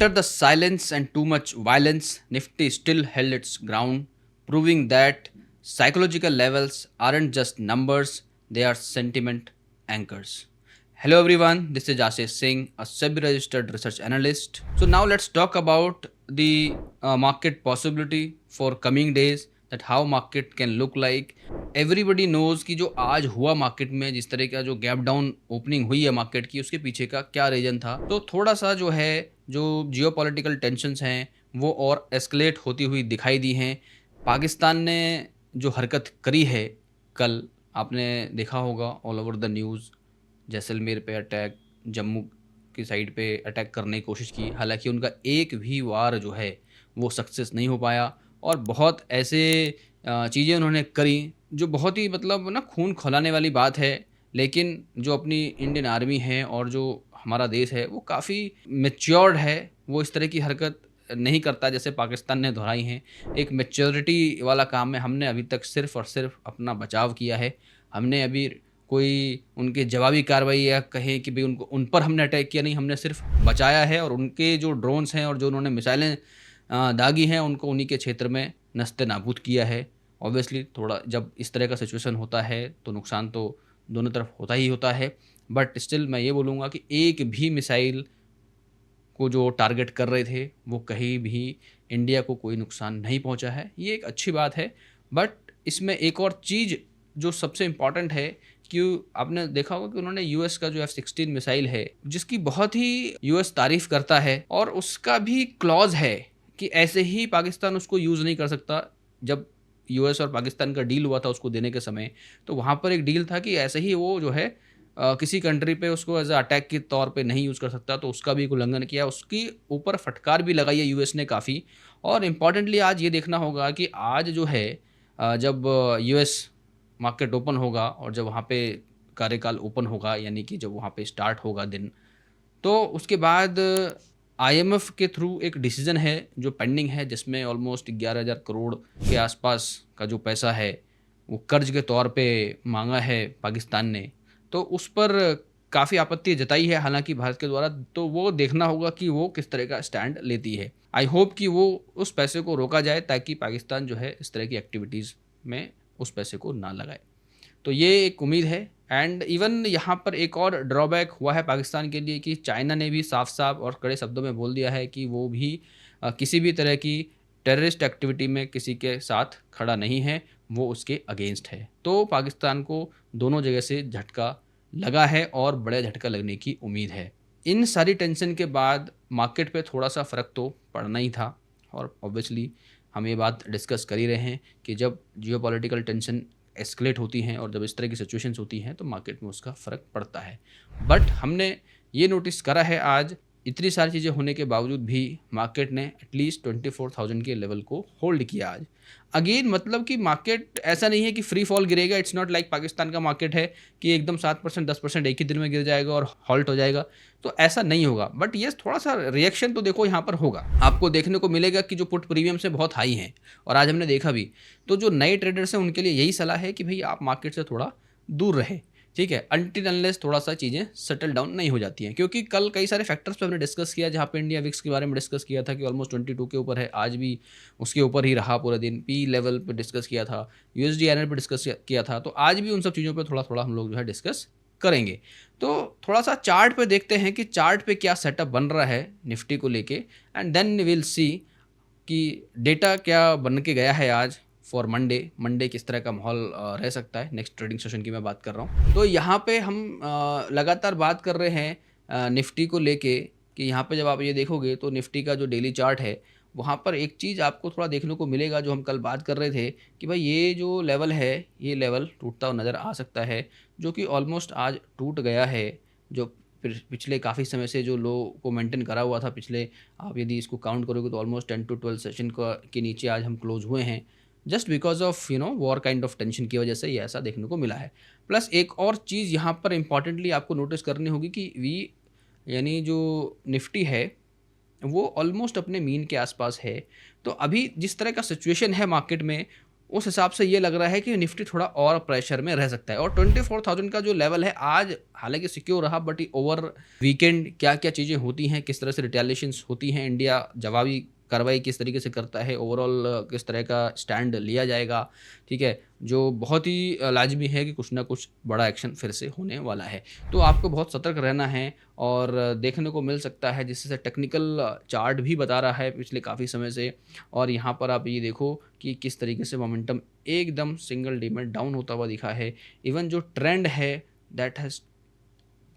After the silence and too much violence, Nifty still held its ground, proving that psychological levels aren't just numbers, they are sentiment anchors. Hello everyone, this is Ashish Singh, a SEBI registered research analyst. So now let's talk about the market possibility for coming days, that how market can look like. Everybody knows कि जो आज हुआ market में जिस तरह का जो gap down opening हुई है मार्केट की, उसके पीछे का क्या रीजन था। तो थोड़ा सा जो है जो जियोपॉलिटिकल टेंशन्स हैं वो और एस्केलेट होती हुई दिखाई दी हैं। पाकिस्तान ने जो हरकत करी है कल, आपने देखा होगा all over the news, Jaisalmer पे अटैक, जम्मू की साइड पे अटैक करने की कोशिश की, हालांकि उनका एक भी वार जो है वो सक्सेस नहीं हो पाया। और बहुत ऐसे चीज़ें उन्होंने करी जो बहुत ही मतलब ना खून खौलाने वाली बात है। लेकिन जो अपनी इंडियन आर्मी है और जो हमारा देश है वो काफ़ी मैच्योर्ड है, वो इस तरह की हरकत नहीं करता जैसे पाकिस्तान ने दोहराई हैं। एक मैच्योरिटी वाला काम है। हमने अभी तक सिर्फ़ और सिर्फ अपना बचाव किया है। हमने अभी कोई उनके जवाबी कार्रवाई या कहें कि भाई उनको उन पर हमने अटैक किया नहीं, हमने सिर्फ बचाया है। और उनके जो ड्रोन्स हैं और जो उन्होंने मिसाइलें दागी हैं उनको उन्हीं के क्षेत्र में नस्ते नाबूद किया है। ऑब्वियसली थोड़ा जब इस तरह का सिचुएशन होता है तो नुकसान तो दोनों तरफ होता ही होता है, बट स्टिल मैं ये बोलूँगा कि एक भी मिसाइल को जो टारगेट कर रहे थे वो कहीं भी इंडिया को कोई नुकसान नहीं पहुंचा है। ये एक अच्छी बात है। बट इसमें एक और चीज़ जो सबसे इम्पॉर्टेंट है कि आपने देखा होगा कि उन्होंने यूएस का जो F-16 मिसाइल है जिसकी बहुत ही यूएस तारीफ़ करता है, और उसका भी क्लॉज है कि ऐसे ही पाकिस्तान उसको यूज़ नहीं कर सकता। जब यूएस और पाकिस्तान का डील हुआ था उसको देने के समय, तो वहाँ पर एक डील था कि ऐसे ही वो जो है किसी कंट्री पे उसको एज अ अटैक के तौर पे नहीं यूज़ कर सकता, तो उसका भी एक उल्लंघन किया। उसकी ऊपर फटकार भी लगाई है यूएस ने काफ़ी। और इम्पॉर्टेंटली आज ये देखना होगा कि आज जो है जब यूएस मार्केट ओपन होगा और जब वहाँ पे कार्यकाल ओपन होगा, यानी कि जब वहाँ पे स्टार्ट होगा दिन, तो उसके बाद आईएमएफ के थ्रू एक डिसीजन है जो पेंडिंग है, जिसमें ऑलमोस्ट 11,000 करोड़ के आसपास का जो पैसा है वो कर्ज के तौर पे मांगा है पाकिस्तान ने। तो उस पर काफ़ी आपत्ति जताई है हालांकि भारत के द्वारा। तो वो देखना होगा कि वो किस तरह का स्टैंड लेती है। आई होप कि वो उस पैसे को रोका जाए ताकि पाकिस्तान जो है इस तरह की एक्टिविटीज़ में उस पैसे को ना लगाए। तो ये एक उम्मीद है। एंड इवन यहाँ पर एक और ड्रॉबैक हुआ है पाकिस्तान के लिए कि चाइना ने भी साफ साफ और कड़े शब्दों में बोल दिया है कि वो भी किसी भी तरह की टेररिस्ट एक्टिविटी में किसी के साथ खड़ा नहीं है, वो उसके अगेंस्ट है। तो पाकिस्तान को दोनों जगह से झटका लगा है और बड़ा झटका लगने की उम्मीद है। इन सारी टेंशन के बाद मार्केट पे थोड़ा सा फ़र्क तो पड़ना ही था। और ऑब्वियसली हम ये बात डिस्कस कर ही रहे हैं कि जब जियोपॉलिटिकल टेंशन एस्केलेट होती हैं और जब इस तरह की सिचुएशंस होती हैं तो मार्केट में उसका फ़र्क पड़ता है। बट हमने ये नोटिस करा है आज इतनी सारी चीज़ें होने के बावजूद भी मार्केट ने एटलीस्ट 24,000 के लेवल को होल्ड किया आज। अगेन मतलब कि मार्केट ऐसा नहीं है कि फ्री फॉल गिरेगा। इट्स नॉट लाइक पाकिस्तान का मार्केट है कि एकदम 7% 10% एक ही दिन में गिर जाएगा और हॉल्ट हो जाएगा, तो ऐसा नहीं होगा। बट ये थोड़ा सा रिएक्शन तो देखो यहाँ पर होगा, आपको देखने को मिलेगा कि जो पुट प्रीमियम से बहुत हाई हैं और आज हमने देखा भी। तो जो नए ट्रेडर्स हैं उनके लिए यही सलाह है कि भाई आप मार्केट से थोड़ा दूर रहे, ठीक है, अनटिल अनलेस थोड़ा सा चीज़ें सेटल डाउन नहीं हो जाती हैं। क्योंकि कल कई सारे फैक्टर्स पे हमने डिस्कस किया, जहाँ पे इंडिया विक्स के बारे में डिस्कस किया था कि ऑलमोस्ट 22 के ऊपर है, आज भी उसके ऊपर ही रहा पूरा दिन। पी लेवल पे डिस्कस किया था, यूएसडी आईएनआर पे डिस्कस किया था, तो आज भी उन सब चीज़ों पर थोड़ा थोड़ा हम लोग जो है डिस्कस करेंगे। तो थोड़ा सा चार्ट पे देखते हैं कि चार्ट पे क्या सेटअप बन रहा है निफ्टी को लेके, एंड देन विल सी कि डेटा क्या बन के गया है आज फॉर मंडे किस तरह का माहौल रह सकता है। नेक्स्ट ट्रेडिंग सेशन की मैं बात कर रहा हूँ। तो यहाँ पे हम लगातार बात कर रहे हैं निफ्टी को लेके कि यहाँ पे जब आप ये देखोगे तो निफ्टी का जो डेली चार्ट है वहाँ पर एक चीज़ आपको थोड़ा देखने को मिलेगा जो हम कल बात कर रहे थे कि भाई ये जो लेवल है ये लेवल टूटता हुआ नज़र आ सकता है, जो कि ऑलमोस्ट आज टूट गया है। जो पिछले काफ़ी समय से जो लो को मेंटेन करा हुआ था, पिछले आप यदि इसको काउंट करोगे तो ऑलमोस्ट 10 to 12 सेशन के नीचे आज हम क्लोज हुए हैं, just because of war kind of tension की वजह से ये ऐसा देखने को मिला है। प्लस एक और चीज़ यहाँ पर इम्पॉर्टेंटली आपको नोटिस करनी होगी कि यानी जो निफ्टी है वो ऑलमोस्ट अपने मीन के आसपास है। तो अभी जिस तरह का सिचुएशन है मार्केट में, उस हिसाब से ये लग रहा है कि निफ्टी थोड़ा और प्रेशर में रह सकता है। और 24,000 का जो लेवल है आज हालांकि सिक्योर रहा, बट ओवर वीकेंड क्या क्या चीज़ें होती हैं, किस तरह से रिटेलिएशंस होती हैं, इंडिया जवाबी कार्रवाई किस तरीके से करता है, ओवरऑल किस तरह का स्टैंड लिया जाएगा, ठीक है, जो बहुत ही लाजमी है कि कुछ ना कुछ बड़ा एक्शन फिर से होने वाला है। तो आपको बहुत सतर्क रहना है और देखने को मिल सकता है, जिससे टेक्निकल चार्ट भी बता रहा है पिछले काफ़ी समय से। और यहाँ पर आप ये देखो कि किस तरीके से मोमेंटम एकदम सिंगल डे में डाउन होता हुआ दिखा है। इवन जो ट्रेंड है दैट हैज़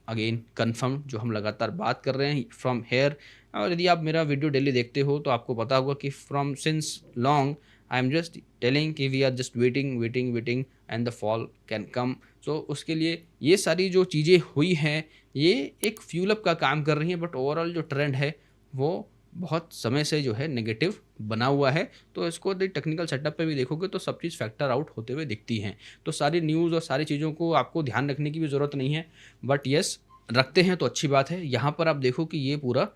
अगेन कन्फर्म, जो हम लगातार बात कर रहे हैं फ्रॉम हेयर। और यदि आप मेरा वीडियो डेली देखते हो तो आपको पता होगा कि from since long I am just telling कि we are just waiting waiting waiting and the fall can come. So उसके लिए ये सारी जो चीज़ें हुई हैं ये एक फ्यूलअप का काम कर रही हैं, बट ओवरऑल जो ट्रेंड है वो बहुत समय से जो है नेगेटिव बना हुआ है। तो इसको टेक्निकल सेटअप पे भी देखोगे तो सब चीज़ फैक्टर आउट होते हुए दिखती हैं। तो सारी न्यूज़ और सारी चीज़ों को आपको ध्यान रखने की भी ज़रूरत नहीं है, बट यस रखते हैं तो अच्छी बात है। यहाँ पर आप देखो कि ये पूरा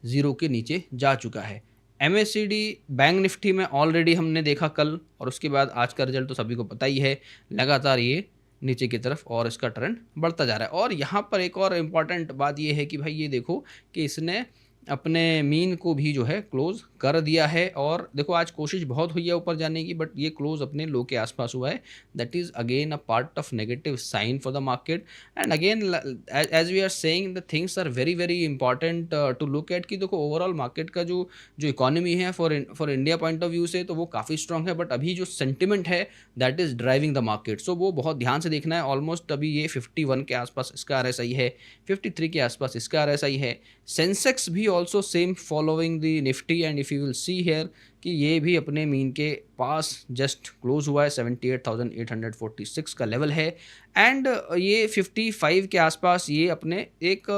ज़ीरो के नीचे जा चुका है। MACD बैंक निफ्टी में ऑलरेडी हमने देखा कल, और उसके बाद आज का रिजल्ट तो सभी को पता ही है, लगातार ये नीचे की तरफ और इसका ट्रेंड बढ़ता जा रहा है। और यहाँ पर एक और इम्पॉर्टेंट बात ये है कि भाई ये देखो कि इसने अपने मीन को भी जो है क्लोज कर दिया है। और देखो आज कोशिश बहुत हुई है ऊपर जाने की, बट ये क्लोज अपने लो के आसपास हुआ है। That is again a part of negative sign for the market. And again as we are saying the things are very very important to look at कि देखो ओवरऑल मार्केट का जो इकोनॉमी है for India point of view से तो वो काफ़ी strong है, बट अभी जो सेंटिमेंट है that is driving the market. So वो बहुत ध्यान से देखना है। ऑलमोस्ट अभी ये 51 के आसपास इसका RSI है, 53 के आसपास इसका RSI है। सेंसेक्स भी also same following the Nifty, and if you will see here कि ये भी अपने मीन के पास जस्ट क्लोज हुआ है, 78,846 का लेवल है। एंड ये 55 के आसपास ये अपने एक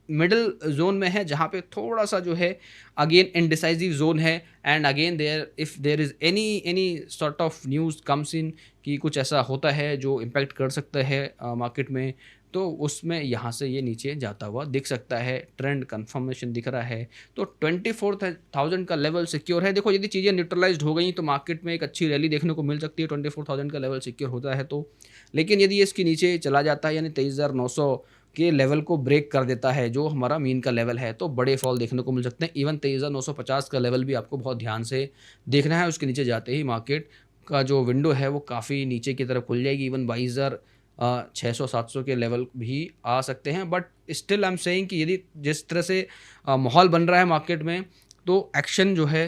मिडल जोन में है, जहाँ पे थोड़ा सा जो है अगेन इनडिसाइसिव जोन है। And again there if there is any sort of news comes in कि कुछ ऐसा होता है जो इम्पैक्ट कर सकता है मार्केट में, तो उसमें यहाँ से ये नीचे जाता हुआ दिख सकता है। ट्रेंड कंफर्मेशन दिख रहा है, तो 24,000 का लेवल सिक्योर है। देखो यदि चीज़ें न्यूट्रलाइज्ड हो गई तो मार्केट में एक अच्छी रैली देखने को मिल सकती है 24,000 का लेवल सिक्योर होता है तो। लेकिन यदि इसके नीचे चला जाता है, यानी 23,900 के लेवल को ब्रेक कर देता है जो हमारा मीन का लेवल है, तो बड़े फॉल देखने को मिल सकते हैं। इवन 23,950 का लेवल भी आपको बहुत ध्यान से देखना है। उसके नीचे जाते ही मार्केट का जो विंडो है वो काफ़ी नीचे की तरफ खुल जाएगी। इवन 22,600-700 के लेवल भी आ सकते हैं। But still I am saying कि यदि जिस तरह से माहौल बन रहा है मार्केट में, तो एक्शन जो है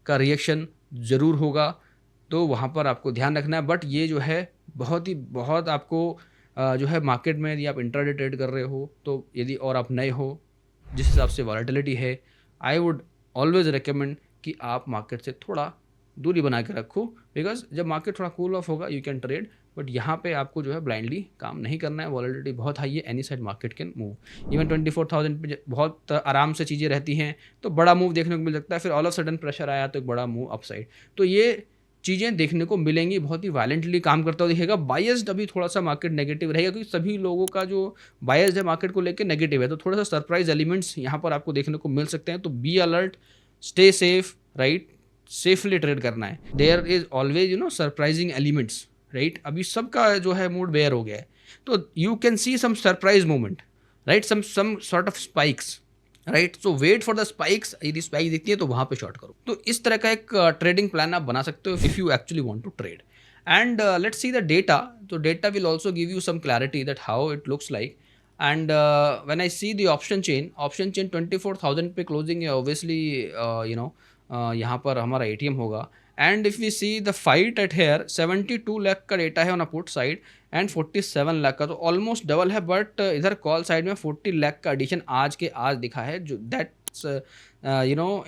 का रिएक्शन ज़रूर होगा, तो वहाँ पर आपको ध्यान रखना है। बट ये जो है बहुत आपको जो है मार्केट में यदि आप इंट्राडे ट्रेड कर रहे हो तो यदि और आप नए हो, जिस हिसाब से वॉलेटिलिटी है, आई वुड ऑलवेज़ रिकमेंड कि आप मार्केट से थोड़ा दूरी बना के रखो, बिकॉज जब मार्केट थोड़ा कूल ऑफ होगा यू कैन ट्रेड। बट यहाँ पे आपको जो है ब्लाइंडली काम नहीं करना है। वॉलेटिलिटी बहुत हाई है, any side market can move. Even 24,000 पे बहुत आराम से चीज़ें रहती हैं तो बड़ा मूव देखने को मिल सकता है, फिर ऑल ऑफ सडन प्रेशर आया तो एक बड़ा मूव अपसाइड। तो ये चीज़ें देखने को मिलेंगी, बहुत ही वायलेंटली काम करता हुआ दिखेगा। बायस्ड अभी थोड़ा सा मार्केट नेगेटिव रहेगा, क्योंकि सभी लोगों का जो बायस्ड है मार्केट को लेकर नेगेटिव है, तो थोड़ा सा सरप्राइज एलिमेंट्स यहाँ पर आपको देखने को मिल सकते हैं। तो be alert, stay safe, right, safely trade करना है। There is always surprising elements, right. अभी सबका जो है मूड बेयर हो गया है, तो you can see some surprise moment, right, some sort of spikes, right. So wait for the spikes. यदि स्पाइक दिखती है तो वहाँ पे शॉर्ट करो। तो इस तरह का एक ट्रेडिंग प्लान आप बना सकते हो if you actually want to trade. And let's see the data. तो data will also give you some clarity that how it looks like. And when I see the option chain 24,000 पे closing है, obviously यहाँ पर हमारा ATM होगा। And if we see the fight at here, 72 lakh का data है on a put side and 47 lakh का, तो ऑलमोस्ट डबल है। बट इधर कॉल साइड में 40 लाख का एडिशन आज के आज दिखा है, जो दैट्स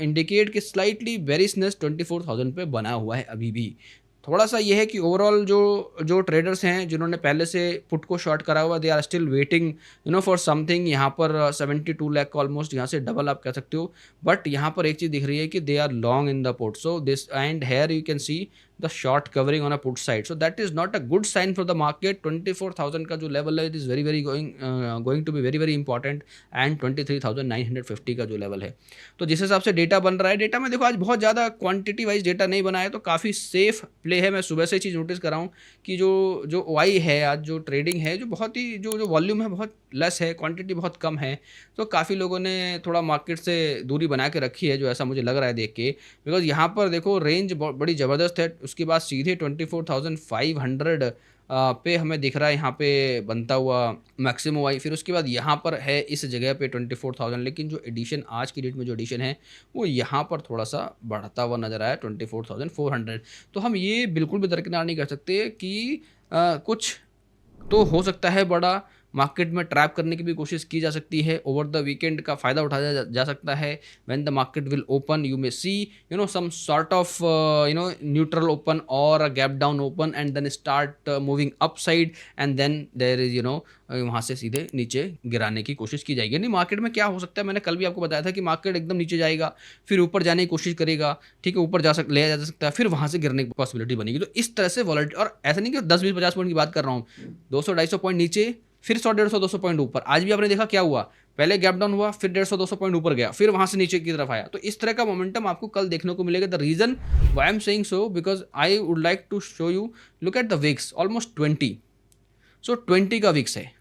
इंडिकेट कि स्लाइटली बेरिशनेस 24,000 पे बना हुआ है अभी भी। थोड़ा सा ये है कि ओवरऑल जो ट्रेडर्स हैं जिन्होंने पहले से पुट को शॉर्ट करा हुआ, they are still waiting for something. यहाँ पर 72 लाख का ऑलमोस्ट यहाँ से डबल आप कह सकते हो। बट यहाँ पर एक चीज़ दिख रही है कि they are long in the put, so this and here you can see the short covering on a put side, so that is not a good sign for the market. 24,000 का जो level है, it is very very going to be very very important, and 23,950 का जो level है। तो जिस हिसाब से डेटा बन रहा है, डेटा में देखो आज बहुत ज़्यादा क्वांटिटी वाइज डेटा नहीं बना है, तो काफ़ी सेफ प्ले है। मैं सुबह से चीज़ नोटिस कर रहा हूँ कि जो जो वाई है, आज जो ट्रेडिंग है, जो बहुत ही जो वॉल्यूम है बहुत लेस है, क्वांटिटी बहुत कम है, तो काफ़ी लोगों ने थोड़ा मार्केट से दूरी बना के रखी है, जो ऐसा मुझे लग रहा है देख के। बिकॉज यहाँ पर देखो रेंज बड़ी ज़बरदस्त है, उसके बाद सीधे 24,500 पे हमें दिख रहा है यहाँ पे बनता हुआ मैक्सिमम वाई। फिर उसके बाद यहाँ पर है इस जगह पे 24,000, लेकिन जो एडिशन आज की डेट में जो एडिशन है वो यहाँ पर थोड़ा सा बढ़ता हुआ नज़र आया 24,400। तो हम ये बिल्कुल भी दरकिनार नहीं कर सकते कि कुछ तो हो सकता है बड़ा, मार्केट में ट्रैप करने की भी कोशिश की जा सकती है, ओवर द वीकेंड का फ़ायदा उठाया जा सकता है। When the market will open, you may see some sort of neutral open और a gap down open, and then start moving up side, and then there is वहाँ से सीधे नीचे गिराने की कोशिश की जाएगी। नहीं, मार्केट में क्या हो सकता है, मैंने कल भी आपको बताया था कि मार्केट एकदम नीचे जाएगा, फिर ऊपर जाने की कोशिश करेगा, ठीक है, ऊपर ले जा सकता है, फिर वहाँ से गिरने की पॉसिबिलिटी बनेगी। तो इस तरह से वॉलेटिलिटी, और ऐसा नहीं कि 10-20-50 पॉइंट की बात कर रहा हूँ, 200-250 पॉइंट नीचे, फिर 100-150-200 पॉइंट ऊपर। आज भी आपने देखा क्या हुआ, पहले गैप डाउन हुआ, फिर 150-200 पॉइंट ऊपर गया, फिर वहां से नीचे की तरफ आया। तो इस तरह का मोमेंटम आपको कल देखने को मिलेगा। The reason why I am saying so, because I would like to show you, look at the VIX, almost 20, so 20 का विक्स है,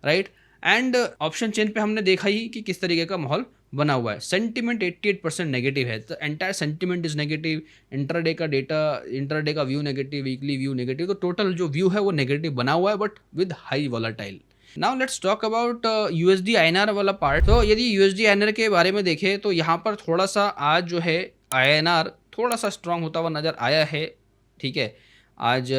राइट। एंड ऑप्शन चेन पे हमने देखा ही कि किस तरीके का माहौल बना हुआ है। सेंटिमेंट 88% नेगेटिव है, the entire sentiment is negative. Intraday का डेटा, इंटरडे का view negative, weekly view negative, तो टोटल जो व्यू है वो नेगेटिव बना हुआ है, but with high volatile. Now let's talk about USD INR वाला पार्ट। तो यदि यूएसडी आईएनआर के बारे में देखें तो यहाँ पर थोड़ा सा आज जो है आईएनआर थोड़ा सा स्ट्रांग होता हुआ नज़र आया है, ठीक है। आज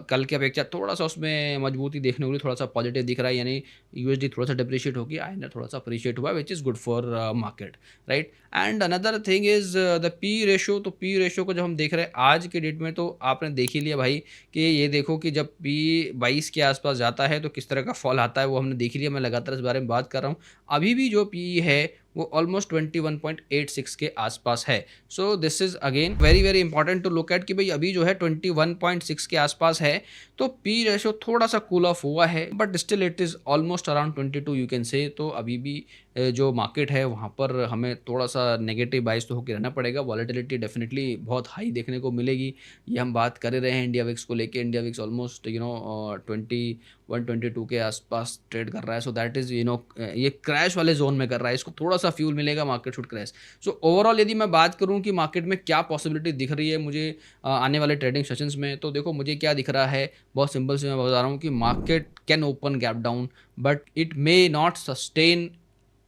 कल की अपेक्षा थोड़ा सा उसमें मजबूती देखने को मिली, थोड़ा सा पॉजिटिव दिख रहा है, यानी यूएसडी थोड़ा सा डिप्रिशिएट होगी, आईएनआर थोड़ा सा अप्रिशिएट हुआ, which is good for market, right. And another thing is the P ratio. तो पी रेशो को जब हम देख रहे हैं आज के डेट में, तो आपने देख ही लिया भाई कि ये देखो कि जब पी 22 के आसपास जाता है तो किस तरह का फॉल आता है, वो हमने देख लिया। मैं लगातार इस बारे में बात कर रहा हूँ। अभी भी जो पी है वो ऑलमोस्ट 21.86 के आसपास है। So this is again very very important to look at कि भाई अभी जो है 21.6 के आसपास है, तो पी रेशो थोड़ा सा कूल ऑफ हुआ है, but still it is almost around 22 you can say. तो अभी भी जो मार्केट है वहाँ पर हमें थोड़ा सा नेगेटिव बाइस तो होकर रहना पड़ेगा। वॉलेटिलिटी डेफिनेटली बहुत हाई देखने को मिलेगी, ये हम बात कर रहे हैं इंडिया विक्स को लेके। इंडिया विक्स ऑलमोस्ट 21-22 के आसपास ट्रेड कर रहा है। सो दैट इज़ ये क्रैश वाले जोन में कर रहा है, इसको थोड़ा सा फ्यूल मिलेगा, market should crash. So overall यदि मैं बात करूँ कि मार्केट में क्या पॉसिबिलिटी दिख रही है मुझे आने वाले ट्रेडिंग सेशंस में, तो देखो मुझे क्या दिख रहा है, बहुत सिंपल से मैं बता रहा हूँ कि market can open gap down, but it may not sustain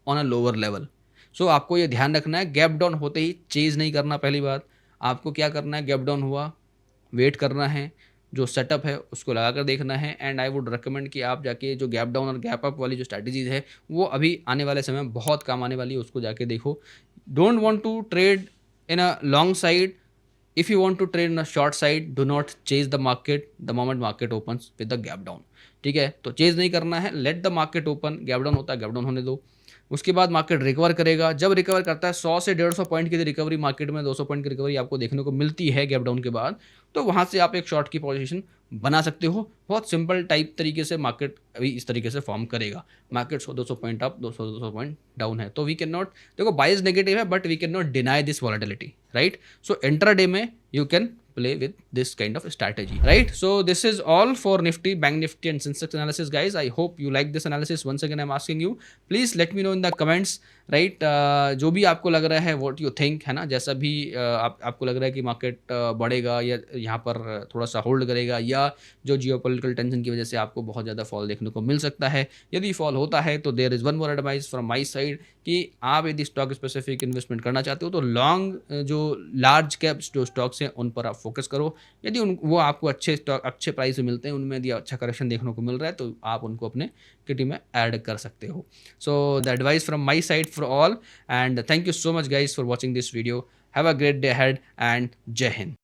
on a lower level. So आपको ये ध्यान रखना है, गैप डाउन होते ही चेज नहीं करना। पहली बात आपको क्या करना है, गैप डाउन हुआ, वेट करना है, जो सेटअप है उसको लगा कर देखना है। एंड आई वुड रिकमेंड कि आप जाके जो गैप डाउन और गैप अप वाली जो स्ट्रैटेजीज है वो अभी आने वाले समय में बहुत काम आने वाली है, उसको जाके देखो। Don't want to trade in a long side, if you want to trade in a short side, do not chase the market the moment market opens with the gap down, ठीक है। तो चेज नहीं करना है, let the market open, gap down होता है gap down होने दो। उसके बाद मार्केट रिकवर करेगा, जब रिकवर करता है 100 से 150 पॉइंट की रिकवरी मार्केट में, 200 पॉइंट की रिकवरी आपको देखने को मिलती है गैप डाउन के बाद, तो वहाँ से आप एक शॉर्ट की पोजीशन बना सकते हो। बहुत सिंपल टाइप तरीके से मार्केट अभी इस तरीके से फॉर्म करेगा। Market 100-200 point up, 200-200 point down है, तो वी कैन नॉट, देखो बाइस नेगेटिव है but we can not deny this volatility, right. So intraday में you can play with this kind of strategy, right? So this is all for Nifty, Bank Nifty and Sensex analysis, guys. I hope you like this analysis. Once again I'm asking you, please let me know in the comments, right? जो भी आपको लग रहा है, what you think, है ना, जैसा भी आपको लग रहा है कि मार्केट बढ़ेगा या यहाँ पर थोड़ा सा होल्ड करेगा, या जो जियोपॉलिटिकल टेंशन की वजह से आपको बहुत ज़्यादा फॉल देखने को मिल सकता है। यदि फॉल होता है तो there is one more advice from my side कि आप यदि स्टॉक स्पेसिफिक इन्वेस्टमेंट करना चाहते हो तो लॉन्ग जो लार्ज कैप जो स्टॉक्स हैं उन पर आप फोकस करो। यदि वो आपको अच्छे स्टॉक अच्छे प्राइस में मिलते हैं, उनमें यदि अच्छा करेक्शन देखने को मिल रहा है तो आप उनको अपने किटी में ऐड कर सकते हो। So the advice from my side for all, and thank you so much guys for watching this video. Have a great day ahead and जय हिंद।